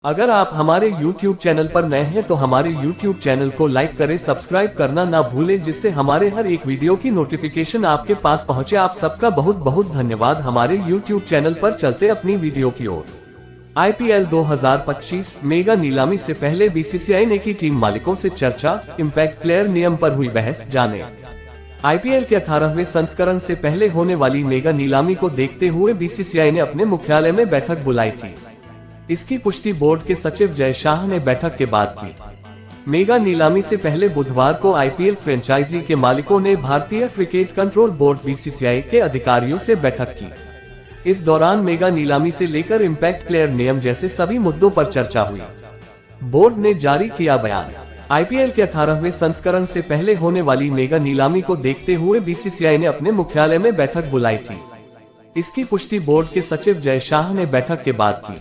अगर आप हमारे YouTube चैनल पर नए हैं तो हमारे YouTube चैनल को लाइक करें, सब्सक्राइब करना ना भूलें, जिससे हमारे हर एक वीडियो की नोटिफिकेशन आपके पास पहुंचे। आप सबका बहुत बहुत धन्यवाद। हमारे YouTube चैनल पर चलते अपनी वीडियो की ओर। IPL 2025 मेगा नीलामी से पहले BCCI ने की टीम मालिकों से चर्चा, इम्पैक्ट प्लेयर नियम पर हुई बहस, जाने। IPL के 18वें संस्करण से पहले होने वाली मेगा नीलामी को देखते हुए BCCI ने अपने मुख्यालय में बैठक बुलाई थी। इसकी पुष्टि बोर्ड के सचिव जय शाह ने बैठक के बाद की। मेगा नीलामी से पहले बुधवार को IPL फ्रेंचाइजी के मालिकों ने भारतीय क्रिकेट कंट्रोल बोर्ड BCCI के अधिकारियों से बैठक की। इस दौरान मेगा नीलामी से लेकर इम्पैक्ट प्लेयर नियम जैसे सभी मुद्दों पर चर्चा हुई। बोर्ड ने जारी किया बयान। IPL के 18वें संस्करण से पहले होने वाली मेगा नीलामी को देखते हुए BCCI ने अपने मुख्यालय में बैठक बुलाई थी। इसकी पुष्टि बोर्ड के सचिव जय शाह ने बैठक के बाद की।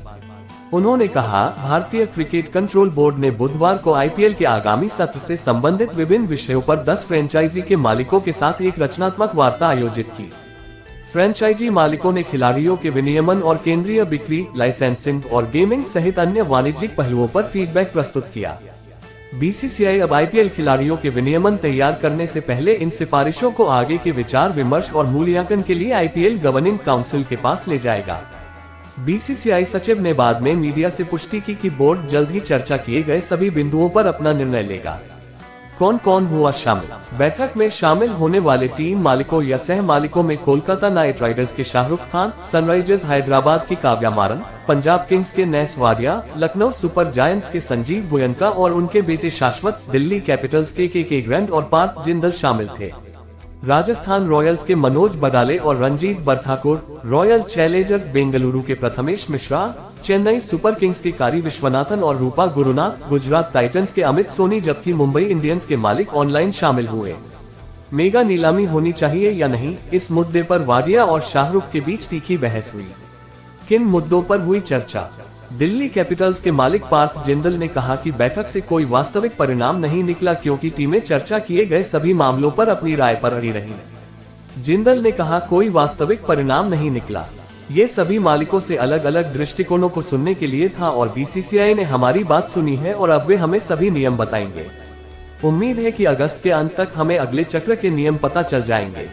उन्होंने कहा, भारतीय क्रिकेट कंट्रोल बोर्ड ने बुधवार को IPL के आगामी सत्र से संबंधित विभिन्न विषयों पर 10 फ्रेंचाइजी के मालिकों के साथ एक रचनात्मक वार्ता आयोजित की। फ्रेंचाइजी मालिकों ने खिलाड़ियों के विनियमन और केंद्रीय बिक्री, लाइसेंसिंग और गेमिंग सहित अन्य वाणिज्यिक पहलुओं पर फीडबैक प्रस्तुत किया। BCCI अब IPL खिलाड़ियों के विनियमन तैयार करने से पहले इन सिफारिशों को आगे के विचार विमर्श और मूल्यांकन के लिए IPL गवर्निंग काउंसिल के पास ले जाएगा। BCCI सचिव ने बाद में मीडिया से पुष्टि की कि बोर्ड जल्द ही चर्चा किए गए सभी बिंदुओं पर अपना निर्णय लेगा। कौन कौन हुआ शामिल? बैठक में शामिल होने वाले टीम मालिकों या सह मालिकों में कोलकाता नाइट राइडर्स के शाहरुख खान, सनराइजर्स हैदराबाद की काव्या मारन, पंजाब किंग्स के नेस वाडिया, लखनऊ सुपर जायंट्स के संजीव गोयनका और उनके बेटे शाश्वत, दिल्ली कैपिटल्स के KK ग्रैंड और पार्थ जिंदल शामिल थे। राजस्थान रॉयल्स के मनोज बडाले और रंजीत बरठाकुर, रॉयल चैलेंजर्स बेंगलुरु के प्रथमेश मिश्रा, चेन्नई सुपर किंग्स के कारी विश्वनाथन और रूपा गुरुनाथ, गुजरात टाइटंस के अमित सोनी, जबकि मुंबई इंडियंस के मालिक ऑनलाइन शामिल हुए। मेगा नीलामी होनी चाहिए या नहीं, इस मुद्दे पर वाडिया और शाहरुख के बीच तीखी बहस हुई। किन मुद्दों पर हुई चर्चा? दिल्ली कैपिटल्स के मालिक पार्थ जिंदल ने कहा कि बैठक से कोई वास्तविक परिणाम नहीं निकला क्योंकि टीमें चर्चा किए गए सभी मामलों पर अपनी राय पर अड़ी रही। जिंदल ने कहा, कोई वास्तविक परिणाम नहीं निकला। ये सभी मालिकों से अलग अलग दृष्टिकोणों को सुनने के लिए था और BCCI ने हमारी बात सुनी है और अब वे हमें सभी नियम बताएंगे। उम्मीद है कि अगस्त के अंत तक हमें अगले चक्र के नियम पता चल जाएंगे।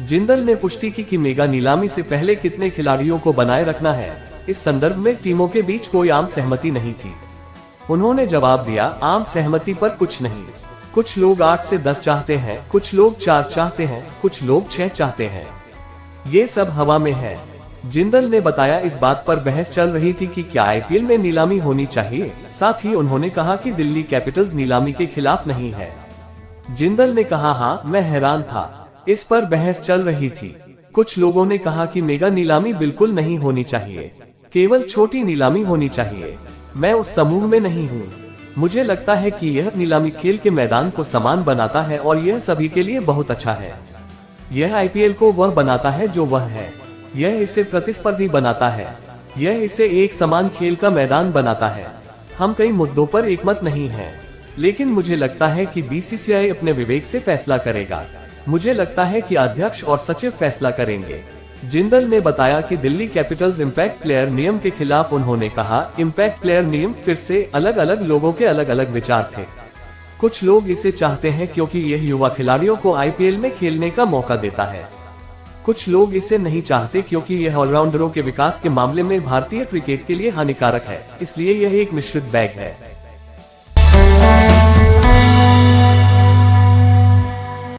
जिंदल ने पुष्टि की कि मेगा नीलामी से पहले कितने खिलाड़ियों को बनाए रखना है। इस संदर्भ में टीमों के बीच कोई आम सहमति नहीं थी। उन्होंने जवाब दिया, आम सहमति पर कुछ नहीं। कुछ लोग 8 से 10 चाहते हैं, कुछ लोग 4 चाहते हैं, कुछ लोग 6 चाहते हैं। ये सब हवा में है। जिंदल ने बताया, इस बात पर बहस चल रही थी कि क्या IPL में नीलामी होनी चाहिए। साथ ही उन्होंने कहा कि दिल्ली कैपिटल्स नीलामी के खिलाफ नहीं है। जिंदल ने कहा, हाँ, मैं हैरान था। इस पर बहस चल रही थी। कुछ लोगों ने कहा कि मेगा नीलामी बिल्कुल नहीं होनी चाहिए, केवल छोटी नीलामी होनी चाहिए। मैं उस समूह में नहीं हूँ। मुझे लगता है कि यह नीलामी खेल के मैदान को समान बनाता है और यह सभी के लिए बहुत अच्छा है। यह IPL को वह बनाता है जो वह है। यह इसे प्रतिस्पर्धी बनाता है। यह इसे एक समान खेल का मैदान बनाता है। हम कई मुद्दों पर एकमत नहीं हैं, लेकिन मुझे लगता है कि BCCI अपने विवेक से फैसला करेगा। मुझे लगता है कि अध्यक्ष और सचिव फैसला करेंगे। जिंदल ने बताया कि दिल्ली कैपिटल्स इम्पैक्ट प्लेयर नियम के खिलाफ। उन्होंने कहा, इम्पैक्ट प्लेयर नियम फिर से अलग अलग लोगों के अलग अलग विचार थे। कुछ लोग इसे चाहते हैं क्योंकि यह युवा खिलाड़ियों को IPL में खेलने का मौका देता है। कुछ लोग इसे नहीं चाहते क्योंकि यह ऑलराउंडरों के विकास के मामले में भारतीय क्रिकेट के लिए हानिकारक है। इसलिए यह एक मिश्रित बैग है।